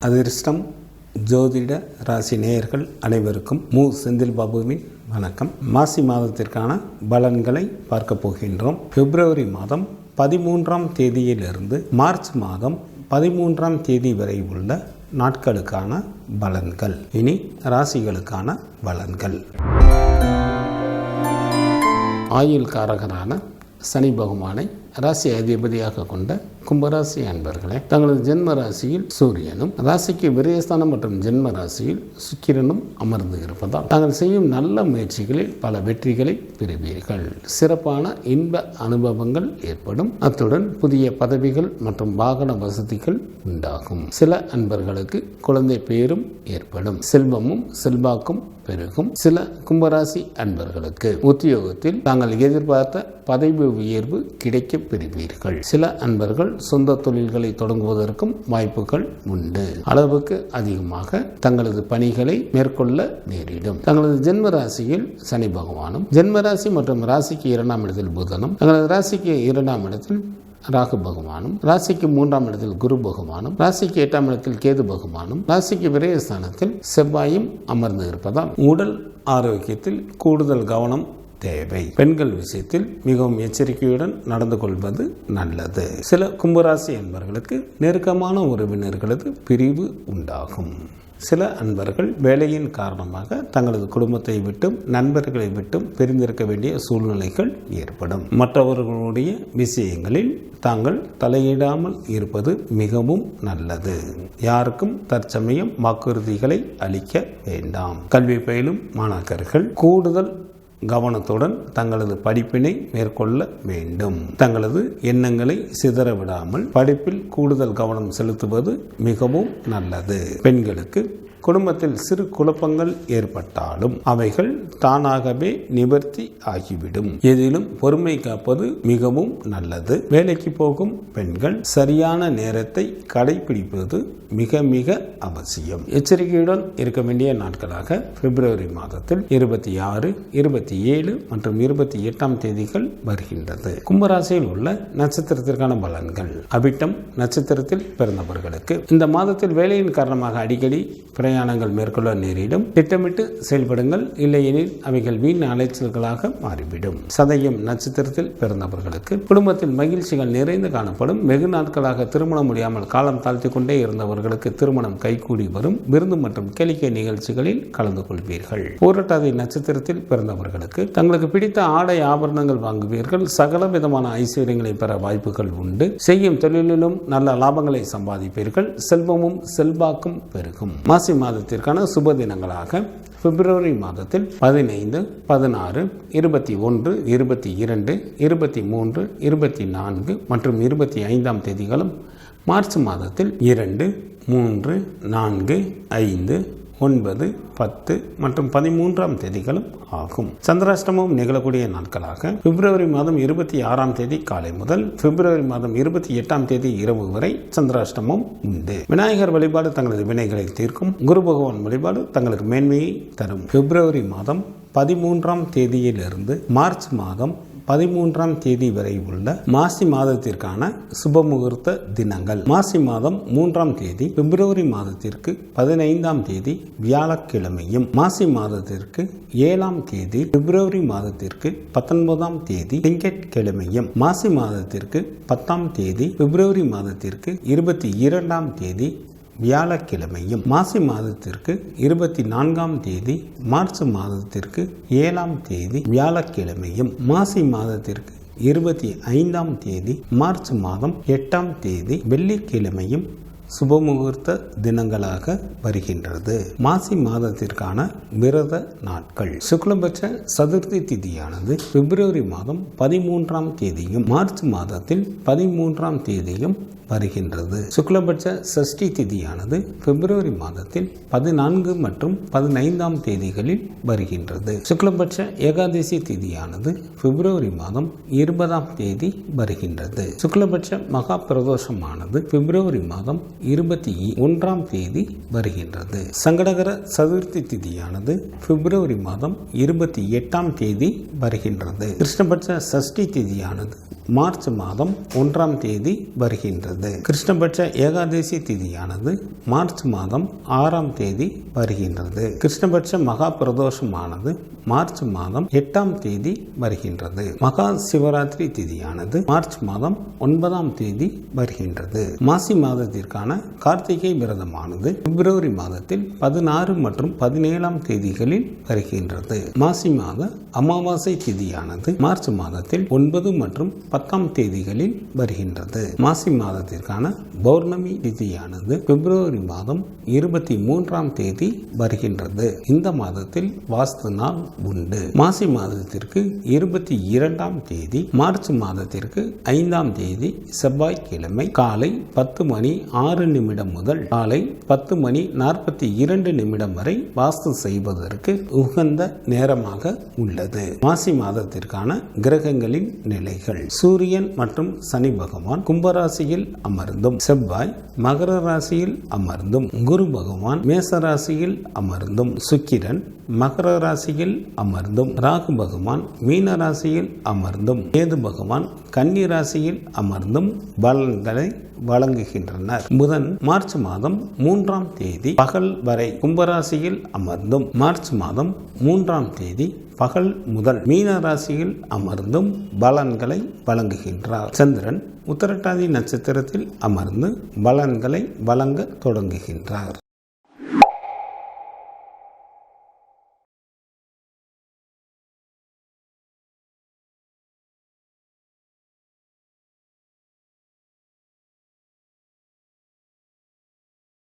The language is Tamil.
அதிர்ஷ்டம் ஜோதிட ராசி நேயர்கள் அனைவருக்கும் செந்தில் பாபுவின் வணக்கம். மாசி மாதத்திற்கான பலன்களை பார்க்க போகின்றோம். பிப்ரவரி மாதம் 13ஆம் தேதியிலிருந்து மார்ச் மாதம் 13ஆம் தேதி வரை உள்ள நாட்களுக்கான பலன்கள். இனி ராசிகளுக்கான பலன்கள். ஆயுள் காரகரான சனி பகவானை ராசி அதிபதியாக கொண்ட கும்பராசி அன்பர்களே, தங்களது ஜென்ம ராசியில் சூரியனும், ராசிக்கு விரயஸ்தானம் மற்றும் ஜென்ம ராசியில் சுக்கிரனும் அமர்ந்து இருப்பதால் தாங்கள் செய்யும் நல்ல முயற்சிகளில் பல வெற்றிகளை பெறுவீர்கள். சிறப்பான இன்ப அனுபவங்கள் ஏற்படும். அத்துடன் புதிய பதவிகள் மற்றும் வாகன வசதிகள் உண்டாகும். சில அன்பர்களுக்கு குழந்தை பேரும் ஏற்படும். செல்வமும் செல்வாக்கும் பெருகும். சில கும்பராசி அன்பர்களுக்கு உத்தியோகத்தில் தாங்கள் எதிர்பார்த்த பதவி உயர்வு கிடைக்க பெறுவீர்கள். சில அன்பர்கள் சொந்த தொழில்களை தொடங்குவதற்கும் வாய்ப்புகள் உண்டு. அளவுக்கு அதிகமாக தங்களது பணிகளை மேற்கொள்ள நேரிடும். தங்களது ஜென்ம ராசியில் சனி பகவானும், ஜென்ம ராசி மற்றும் ராசிக்கு 2ஆம் இடத்தில் புதனும், தங்களது ராசிக்கு 2ஆம் இடத்தில் ராகு பகவானும், ராசிக்கு 3ஆம் இடத்தில் குரு பகவானும், ராசிக்கு 8ஆம் இடத்தில் கேது பகவானும், ராசிக்கு விரயஸ்தானத்தில் செவ்வாயும் அமர்ந்து இருப்பதால் உடல் ஆரோக்கியத்தில் கூடுதல் கவனம் தேவை. பெண்கள் விஷயத்தில் மிகவும் எச்சரிக்கையுடன் நடந்து கொள்வது நல்லது. சில கும்பராசி அன்பர்களுக்கு நெருக்கமான உறவினர்களது பிரிவு உண்டாகும். சில அன்பர்கள் வேலையின் காரணமாக தங்களது குடும்பத்தை விட்டும் நண்பர்களை விட்டும் பிரிந்திருக்க வேண்டிய சூழ்நிலைகள் ஏற்படும். மற்றவர்களுடைய விஷயங்களில் தாங்கள் தலையிடாமல் இருப்பது மிகவும் நல்லது. யாருக்கும் தற்சமயம் வாக்குறுதிகளை அளிக்க வேண்டாம். கல்வி பயிலும் மாணாக்கர்கள் கூடுதல் கவனத்துடன் தங்களது படிப்பினை மேற்கொள்ள வேண்டும். தங்களது எண்ணங்களை சிதற விடாமல் படிப்பில் கூடுதல் கவனம் செலுத்துவது மிகவும் நல்லது. பெண்களுக்கு குடும்பத்தில் சிறு குழப்பங்கள் ஏற்பட்டாலும் அவைகள் தானாகவே நிவர்த்தி ஆகிவிடும். எதிலும் பொறுமை காப்பது மிகவும் நல்லது. வேலைக்கு போகும் பெண்கள் சரியான நேரத்தை கடைபிடிப்பது மிக மிக அவசியம். எச்சரிக்கையுடன் இருக்க வேண்டிய நாட்களாக பிப்ரவரி மாதத்தில் 26, 27 மற்றும் 28ஆம் தேதிகள் வருகின்றது. கும்பராசியில் உள்ள நட்சத்திரத்திற்கான பலன்கள். அவிட்டம் நட்சத்திரத்தில் பிறந்தவர்களுக்கு இந்த மாதத்தில் வேலையின் காரணமாக அடிக்கடி பிரயாணங்கள் மேற்கொள்ள நேரிடும். திட்டமிட்டு செயல்படுங்கள், இல்லையெனில் அவைகள் வீண் அலைச்சல்களாக மாறிவிடும். சதயம் நட்சத்திரத்தில் பிறந்தவர்களுக்கு குடும்பத்தில் மகிழ்ச்சிகள் நிறைந்து காணப்படும். வெகு நாட்களாக திருமணம் முடியாமல் காலம் தாழ்த்தி கொண்டே இருந்தவர்களுக்கு திருமணம் கைகூடி வரும். விருந்து மற்றும் கேளிக்கை நிகழ்ச்சிகளில் கலந்து கொள்வீர்கள். பூரட்டாதி நட்சத்திரத்தில் பிறந்தவர்களுக்கு தங்களுக்கு பிடித்த ஆடை ஆபரணங்கள் வாங்குவீர்கள். சகல விதமான ஐஸ்வர்யங்களை பெற வாய்ப்புகள் உண்டு. செய்யும் தொழிலிலும் நல்ல லாபங்களை சம்பாதிப்பீர்கள். செல்வமும் செல்வாக்கும் பெருகும். மாசி மாதத்திற்கான சுப தினங்களாக பிப்ரவரி மாதத்தில் 15, 16, 21, 22, 23, 24 மற்றும் 25ஆம் தேதிகளும், மார்ச் மாதத்தில் 2, 3, 4, 5, 9, 10 மற்றும் 13ஆம் தேதிகளும் ஆகும். சந்திராஷ்டமம் நிகழக்கூடிய நாட்களாக பிப்ரவரி மாதம் 26ஆம் தேதி காலை முதல் பிப்ரவரி மாதம் 28ஆம் தேதி இரவு வரை சந்திராஷ்டமம் உண்டு. விநாயகர் வழிபாடு தங்களது வினைகளை தீர்க்கும். குரு பகவான் வழிபாடு தங்களுக்கு மேன்மையை தரும். பிப்ரவரி மாதம் 13ஆம் தேதியிலிருந்து மார்ச் மாதம் 13ஆம் தேதி வரை உள்ள மாசி மாதத்திற்கான சுபமுகூர்த்த தினங்கள். மாசி மாதம் 3ஆம் தேதி பிப்ரவரி மாதத்திற்கு 15ஆம் தேதி வியாழக்கிழமையும், மாசி மாதத்திற்கு 7ஆம் தேதி பிப்ரவரி மாதத்திற்கு 19ஆம் தேதி திங்கட்கிழமையும், மாசி மாதத்திற்கு 10ஆம் தேதி பிப்ரவரி மாதத்திற்கு 22ஆம் தேதி வியாழக்கிழமையும், மாசி மாதத்திற்கு 24ஆம் தேதி மார்ச் மாதத்திற்கு 7ஆம் தேதி வியாழக்கிழமையும், மாசி மாதத்திற்கு 25ஆம் தேதி மார்ச் மாதம் 8ஆம் தேதி வெள்ளிக்கிழமையும் சுபமுகூர்த்த தினங்களாக வருகின்றது. மாசி மாதத்திற்கான விரத நாட்கள். சுக்லபட்ச சதுர்த்தி திதியானது பிப்ரவரி மாதம் 13ஆம் தேதியும் மார்ச் மாதத்தில் 13ஆம் தேதியும் வருகின்றது. சுக்லபட்ச சஷ்டி திதியானது பிப்ரவரி மாதத்தில் 14 மற்றும் 15ஆம் தேதிகளில் வருகின்றது. சுக்லபட்ச ஏகாதசி திதியானது பிப்ரவரி மாதம் 20ஆம் தேதி வருகின்றது. சுக்லபட்ச மகா பிரதோஷமானது பிப்ரவரி மாதம் 21ஆம் தேதி வருகின்றது. சங்கடகர சதுர்த்தி திதியானது பிப்ரவரி மாதம் 28ஆம் தேதி வருகின்றது. கிருஷ்ணபட்ச சஷ்டி திதியானது மார்ச் மாதம் 1ஆம் தேதி வருகின்றது. கிருஷ்ணபட்ச ஏகாதசி திதியானது மார்ச் மாதம் 6ஆம் தேதி வருகின்றது. கிருஷ்ணபட்ச மகா பிரதோஷமானது மார்ச் மாதம் 8ஆம் தேதி வருகின்றது. மகா சிவராத்திரி திதியானது மார்ச் மாதம் 9ஆம் தேதி வருகின்றது. மாசி மாதத்திற்கான கார்த்திகை விரதமானது பிப்ரவரி மாதத்தில் 16 மற்றும் 17ஆம் தேதிகளில் வருகின்றது. மாசி மாத அமாவாசை திதியானது மார்ச் மாதத்தில் 9 மற்றும் 10ஆம் தேதிகளில் வருகின்றது. மாசி மாதத்திற்கான பௌர்ணமி திதியானது பிப்ரவரி மாதம் 23ஆம் தேதி வருகின்றது. இந்த மாதத்தில் வாஸ்து நாள் உண்டு. மாசி மாதத்திற்கு 22ஆம் தேதி, மார்ச் மாதத்திற்கு 5ஆம் தேதி செவ்வாய்க்கிழமை காலை 10:06 முதல் காலை 10:42 வரை வாஸ்து செய்வதற்கு உகந்த நேரமாக உள்ளது. மாசி மாதத்திற்கான கிரகங்களின் நிலைகள்: சூரியன் மற்றும் சனி பகவான் கும்பராசியில் அமர்ந்தும், செவ்வாய் மகர ராசியில் அமர்ந்தும், குரு பகவான் மேச ராசியில் அமர்ந்தும், சுக்கிரன் மகர ராசியில் அமர்ந்தும், ராகு பகவான் மீன ராசியில் அமர்ந்தும், கேது பகவான் கன்னி ராசியில் அமர்ந்தும் பலன்களை வழங்குகின்றனர். புதன் மார்ச் மாதம் 3ஆம் தேதி பகல் வரை கும்பராசியில் அமர்ந்தும், மார்ச் மாதம் 3ஆம் தேதி பகல் முதல் மீன ராசியில் அமர்ந்தும் பலன்களை வழங்குகின்றார். சந்திரன் உத்திரட்டாதி நட்சத்திரத்தில் அமர்ந்து பலன்களை வழங்க தொடங்குகின்றார்.